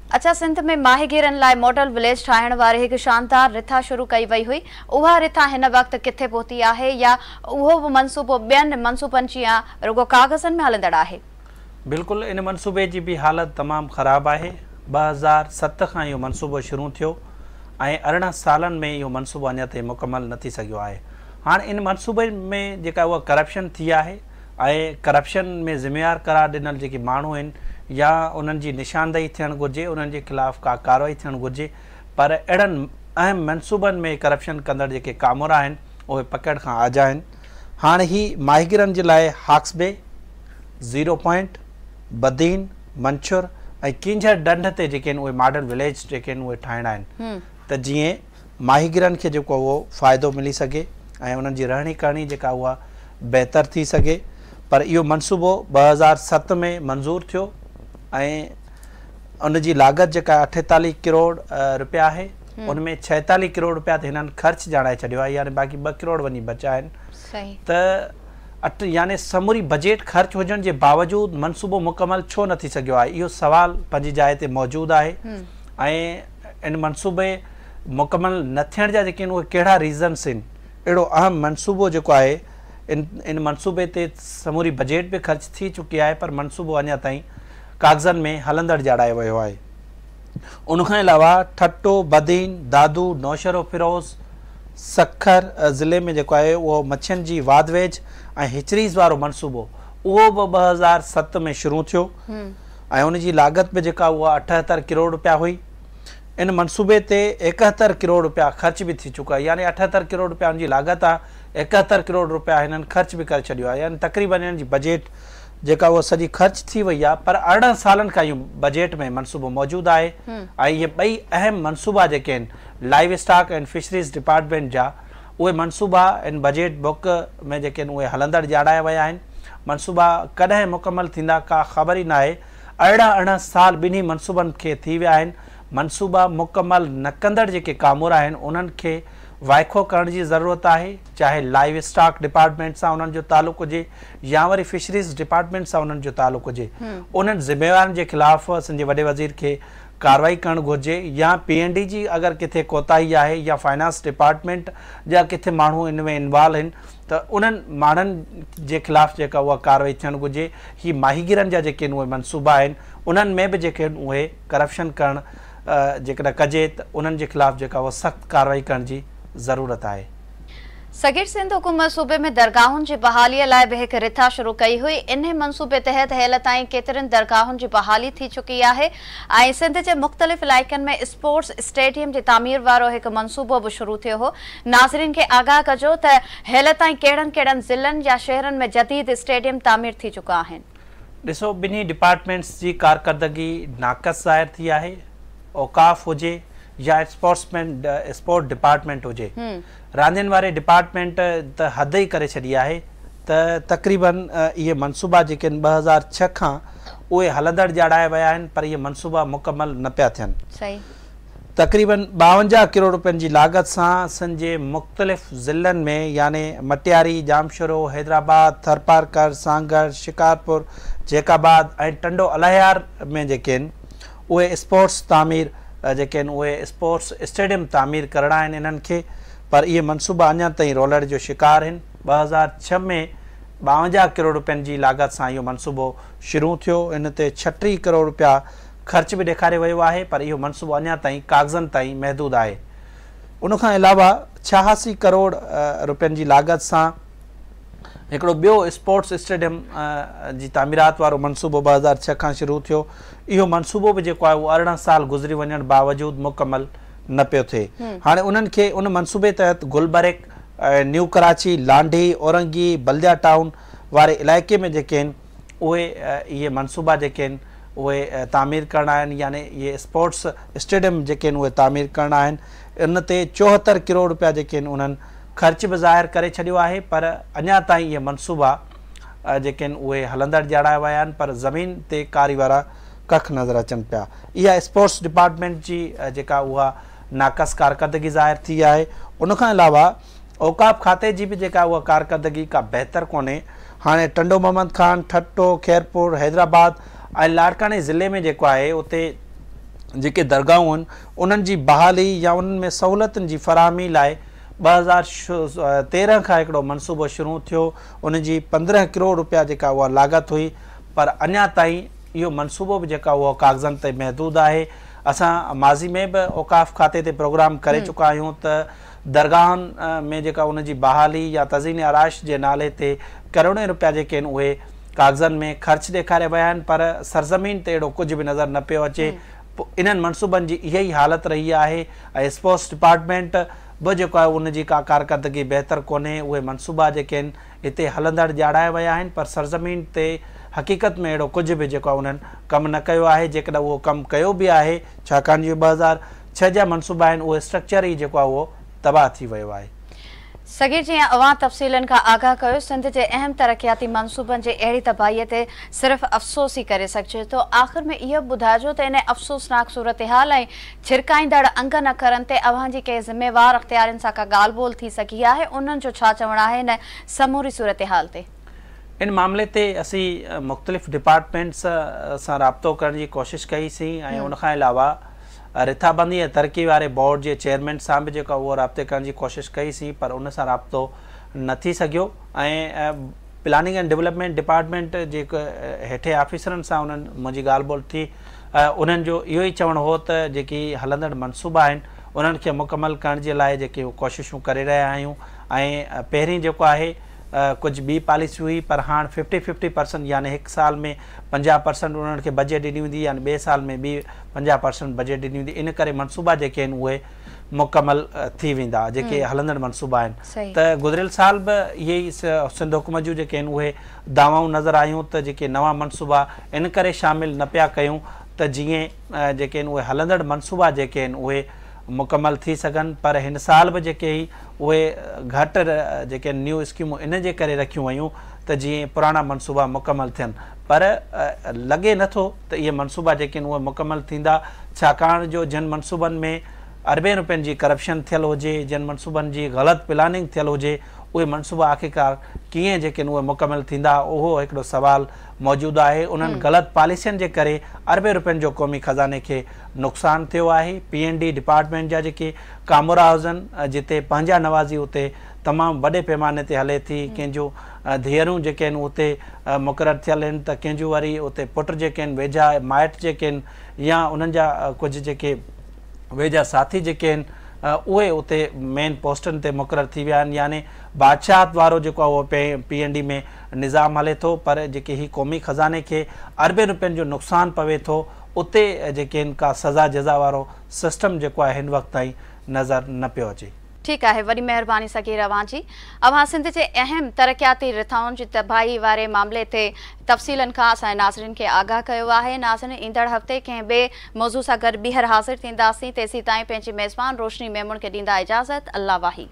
अच्छा, सिंध में माहिगीरनि लाइ मॉडल विलेज ठाहिण वारी हिकु शानदार रिथा शुरू कई वई हुई, उहा रिथा हिन वक़्तु किथे पहुती आहे या उहो बि मनसूबो ॿियनि मनसूबनि जी या रुगो कागज़नि में हलंदड़ आहे? बिल्कुलु, इन मनसूबे जी बि हालत तमामु ख़राबु आहे। 2007 खां इहो मनसूबो शुरू थियो ऐं 18 सालनि में इहो मनसूबो अञा ताईं मुकमल न थी सघियो आहे। हाणे इन मनसूबे में जेका उहा करप्शन थी आहे ऐं करप्शन में ज़िम्मेवार करार ॾिनल जेके माण्हू आहिनि या उन्हनि जी निशानदेही थियणु घुरिजे, उन्हनि जे ख़िलाफ़ु का कार्रवाई थियणु घुरिजे, पर अहिड़नि अहम मनसूबनि में करप्शन कंदड़ जेके कामोरा आहिनि उहे पकड़ खां आजा आहिनि। हाणे ही माहिगीरनि जे लाइ हाक्स बे, 0 पॉइंट, बदीन, मंछुर ऐं किंझर ढंढ ते जेके आहिनि उहे मॉडल विलेज जेके आहिनि उहे ठाहिणा आहिनि, त जीअं माहिगीरनि खे जेको उहो फ़ाइदो मिली सघे ऐं उन्हनि जी रहणी करणी जेका उहा बहितर थी सघे। पर इहो मनसूबो 2007 में मंज़ूर थियो ऐं उन जी लाॻत जेका 48 करोड़ रुपया आहे, उनमें 46 करोड़ रुपया त हिननि ख़र्च ॼाणाए छॾियो आहे, यानी बाक़ी 2 करोड़ वञी बचा आहिनि। त यानी समूरी बजट ख़र्च हुजण जे बावजूदु मनसूबो मुकमल छो न थी सघियो आहे, इहो सवाल पंहिंजी जाइ ते मौजूदु आहे। ऐं इन मनसूबे मुकमल न थियण जा जेके आहिनि उहे कहिड़ा रीज़न्स आहिनि। अहिड़ो अहम मनसूबो जेको आहे, इन मनसूबे ते समूरी बजट बि ख़र्च थी चुकी आहे, पर मनसूबो अञा ताईं कागज़नि में हलंदड़ ॼाणायो वियो आहे। उनखां अलावा ठट्टो, बदीन, दादू, नौशरो फिरोज़, सखर ज़िले में जेको आहे उहो मच्छियुनि जी वाधवेज ऐं हिचरीज़ वारो मनसूबो उहो बि 2007 में शुरू थियो ऐं उन जी लाॻत बि जेका उहा 78 करोड़ रुपया हुई। इन मनसूबे ते 71 करोड़ रुपया ख़र्च भी थी चुका है, यानी 78 करोड़ रुपया उनकी लागत आहे, 71 करोड़ रुपया हिननि ख़र्च भी करे छॾियो आहे, यानी तक़रीबन हिननि जी बजट जेका उहा सॼी ख़र्च थी वई आहे। पर 18 सालनि खां इहो बजट में मनसूबो मौजूदु आहे ऐं इहे ॿई अहम मनसूबा जेके आहिनि live stock and fisheries department जा, उहे मनसूबा इन बजट बुक में जेके आहिनि उहे हलंदड़ ॼाणाया विया आहिनि। मनसूबा कॾहिं मुकमल थींदा का ख़बर ई न आहे। 18 साल ॿिन्ही मनसूबनि खे थी विया आहिनि। मनसूबा मुकमल न कंदड़ जेके कामोर आहिनि उन्हनि खे वाइखो करण जी ज़रूरत आहे, चाहे लाइव स्टॉक डिपार्टमेंट सां उन्हनि जो तालुक़ु हुजे या वरी फिशरीज़ डिपार्टमेंट सां उन्हनि जो तालुक़ु हुजे। उन्हनि ज़िम्मेवारनि जे ख़िलाफ़ असांजे वॾे वज़ीर खे कार्रवाई करणु घुरिजे, या PND जी अगरि किथे कोताही आहे या फाइनेंस डिपार्टमेंट जा किथे माण्हू इन में इन्वॉल्व आहिनि त उन्हनि माण्हुनि जे ख़िलाफ़ जेका उहा कार्रवाई थियणु घुरिजे। ही माहीगीरनि जा जेके उहे मनसूबा आहिनि उन्हनि में बि जेके उहे करप्शन करणु जेकॾहिं कजे त उन्हनि जे ख़िलाफ़ जेका उहा सख़्तु कार्रवाई करण जी ज़रूरत आहे। सगीर सिंध हुकूमत सूबे में दरगाहुनि जी बहालीअ लाइ बि हिकु रिथा शुरू कई हुई। इन मनसूबे तहत हेल ताईं केतिरनि दरगाहुनि जी बहाली थी चुकी आहे ऐं सिंध जे मुख़्तलिफ़ इलाइक़नि में स्पोर्ट्स स्टेडियम जी तामीर वारो हिकु मनसूबो बि शुरू थियो हो। नाज़रीन खे आगाह कजो त हेल ताईं कहिड़नि कहिड़नि ज़िलनि या शहरनि में जदीद स्टेडियम तामीर थी चुका आहिनि। ॾिसो, ॿिन्ही डिपार्टमेंट्स जी कारकर्दगी नाक़स ज़ाहिर थी आहे। औकाफ़ हुजे या स्पोर्ट डिपार्टमेंट हुजे, रांदियुनि वारे डिपार्टमेंट त हद ई करे छॾी आहे त तक़रीबन इहे मनसूबा जेके आहिनि 2006 खां उहे हलंदड़ ॼाणाया विया आहिनि, पर इहे मनसूबा मुकमल न पिया थियनि। तक़रीबन 52 करोड़ रुपयनि जी लागत सां सिंध जे मुख़्तलिफ़ ज़िलनि में यानी मटियारी, जामशोरो, हैदराबाद, थरपारकर, सांगड़, शिकारपुर, जैकाबाद ऐं टंडो अलाहियार में जेके आहिनि उहे स्पोर्ट्स तामीर जेके आहिनि उहे स्पोर्ट्स स्टेडियम तामीर करणा आहिनि इन्हनि खे, पर इहे मनसूबा अञा ताईं रोलड़ जो शिकार आहिनि। 2006 में 52 करोड़ रुपयनि जी लागत सां इहो मनसूबो शुरू थियो। इन ते 36 करोड़ रुपया ख़र्च बि ॾेखारे वियो आहे, पर इहो मनसूबो अञा ताईं कागज़नि ताईं महदूद आहे। उन खां अलावा 86 करोड़ रुपयनि जी लागत सां हिकिड़ो ॿियो स्पोर्ट्स स्टेडियम जी तामीरात वारो मनसूबो 2006 खां शुरू थियो। इहो मनसूबो बि जेको आहे उहो 18 साल गुज़री वञण बावजूदि मुकमल न पियो थिए। हाणे उन्हनि खे उन मनसूबे तहत गुलबर्ग, न्यू कराची, लांढी, औरंगी, बल्दिया टाउन वारे इलाइक़े में जेके आहिनि उहे इहे मनसूबा जेके आहिनि उहे तामीर करणा आहिनि, यानी इहे स्पोर्ट्स स्टेडियम जेके आहिनि उहे तामीर करणा आहिनि। इन ते 74 करोड़ रुपया जेके आहिनि उन्हनि ख़र्च बि ज़ाहिर करे छॾियो आहे, पर अञा ताईं इहे मनसूबा जेके आहिनि उहे हलंदड़ ॼाणाया विया आहिनि, पर ज़मीन ते कारी वारा कख नज़र अचनि पिया। इहा स्पोर्ट्स डिपार्टमेंट जी जेका उहा नाक़स कारकर्दगी ज़ाहिर थी आहे। उन खां अलावा औकाफ़ खाते जी बि जेका उहा कारकर्दगी का बहितर कोन्हे। हाणे टंडो मोहम्मद ख़ान, ठट्टो, खैरपुर, हैदराबाद ऐं लाड़काने ज़िले में जेको आहे उते जेके दरगाहूं आहिनि उन्हनि जी बहाली या उन्हनि में सहूलियतुनि जी फ़राहमी लाइ 2013 खां हिकिड़ो मनसूबो शुरू थियो। उन जी 15 करोड़ रुपया जेका उहा लागत हुई, पर अञा ताईं इहो मनसूबो बि जेका उहो कागज़नि ते महदूद आहे। असां माज़ी में बि औकाफ़ खाते ते प्रोग्राम करे चुका आहियूं त दरगाहनि में जेका उन जी बहाली या तज़ीन आराइश जे नाले ते करोड़ें रुपया जेके आहिनि उहे कागज़नि में ख़र्च ॾेखारिया विया आहिनि, पर सरज़मीन ते अहिड़ो कुझु बि नज़र न पियो अचे। इन्हनि मनसूबनि जी इहा ई हालत रही आहे ऐं स्पोर्ट्स डिपार्टमेंट बि जेको आहे उन जी का कारकर्दगी बहितर कोन्हे। उहे मनसूबा जेके आहिनि हिते हलंदड़ ॼाणाया विया आहिनि, पर सरज़मीन ते हक़ीक़त में अहिड़ो कुझु बि जेको आहे उन्हनि कमु न कयो आहे। जेकॾहिं उहो कमु कयो बि आहे, छाकाणि जो 2006 जा मनसूबा आहिनि उहे स्ट्रक्चर ई जेको आहे उहो तबाह थी वियो आहे। सगीर जी अवां तफ़सीलन का आगाह कयो, सिंध के अहम तरक्याती मनसूबन जे अहिड़ी तबाही ते सिर्फ़ अफ़सोस ही करे सघिजे थो। आख़िर में इहो ॿुधाइजो त इन अफ़सोसनाक सूरत हाल ऐं छिरकाईंदड़ अंग न करनि ते अवां जी कंहिं ज़िम्मेवार अख़्तियारनि सां का ॻाल्हि ॿोल थी सघी आहे, उन्हनि जो छा चवणु आहे इन समूरी सूरत हाल ते? इन मामले ते असीं मुख़्तलिफ़ डिपार्टमेंट्स सां राब्तो करण जी कोशिशि कईसीं ऐं उनखां अलावा रिथाबंदी ऐं तरक़ी वारे बोर्ड जे चेयरमैन सां बि जेका उहो राब्ते करण जी कोशिशि कईसीं, पर उन सां राब्तो न थी सघियो। ऐं प्लानिंग एंड डेवलपमेंट डिपार्टमेंट जे हेठे ऑफिसरनि सां उन्हनि मुंहिंजी ॻाल्हि ॿोल थी। उन्हनि जो इहो ई चवणु हो त जेकी हलंदड़ मनसूबा आहिनि उन्हनि खे मुकमल करण जे लाइ जेके कोशिशूं करे रहिया आहियूं। ऐं पहिरीं जेको आहे कुछ ॿी पॉलिसी हुई, पर हाणे 50-50% यानी हिकु साल में 50% उन्हनि खे बजट ॾिनी वेंदी, यानी ॿिए साल में ॿी 50% बजट ॾिनी वेंदी। इन करे मनसूबा जेके आहिनि उहे मुकमल थी वेंदा, जेके हलंदड़ मनसूबा आहिनि। त गुज़िरियल साल बि इहे ई सिंध हुकूमत जूं जेके आहिनि उहे दावाऊं नज़र आयूं त जेके नवां मनसूबा इन करे शामिल न पिया कयूं त जीअं जेके आहिनि उहे हलंदड़ मनसूबा जेके आहिनि उहे मुकमल थी सघनि। पर हिन साल बि जेके ई उहे घटि जेके न्यू स्कीमूं इन जे करे रखियूं वयूं त जीअं पुराणा मनसूबा मुकमल थियनि, पर लॻे नथो त इहे मनसूबा जेके आहिनि उहे मुकमल थींदा, छाकाणि जो जिन मनसूबनि में अरबें रुपयनि जी करप्शन थियल हुजे, जिन मनसूबनि जी ग़लति प्लानिंग थियल हुजे, उहे मनसूबा आख़िरकार कीअं जेके आहिनि उहे मुकमल थींदा, उहो हिकिड़ो सुवालु मौजूदु आहे। उन्हनि ग़लति पॉलिसियुनि जे करे अरबें रुपयनि जो क़ौमी ख़ज़ाने खे नुक़सानु थियो आहे। PND डिपार्टमेंट जा जेके कामोरा हुजनि, जिते पंहिंजा नवाज़ी उते तमामु वॾे पैमाने ते हले थी, कंहिंजूं धीअरूं जेके आहिनि उते मुक़ररु थियल आहिनि, त कंहिंजूं वरी उते पुट जेके आहिनि, वेझा माइट जेके आहिनि, या उन्हनि जा कुझु जेके वेझा साथी जेके आहिनि उहे उते मेन पोस्टनि ते मुक़ररु थी विया आहिनि। यानी बादशाहत वारो जेको आहे उहो PND में निज़ाम हले थो, पर जेके ही क़ौमी ख़ज़ाने खे अरबें रुपयनि जो नुक़सानु पवे थो, उते जेके आहिनि का सज़ा जज़ा वारो सिस्टम जेको आहे हिन वक़्त ताईं नज़र न पियो अचे। ठीक है, वही मेहरबानी सगीर अवां जी। अवां सिंध के अहम तरक्याती रिथाउन की तबाही वारे मामले ते तफ़सीलन का असां नाज़रीन के आगाह कयो आहे। नाज़रीन, ईंदड़ हफ़्ते कंहिं बे मौज़ू सां गॾु ॿीहर हाज़िर थींदासीं। तेसीं ताईं पंहिंजी मेज़बान रोशनी मेमून के ॾींदा इजाज़त। अल्लाह वाही।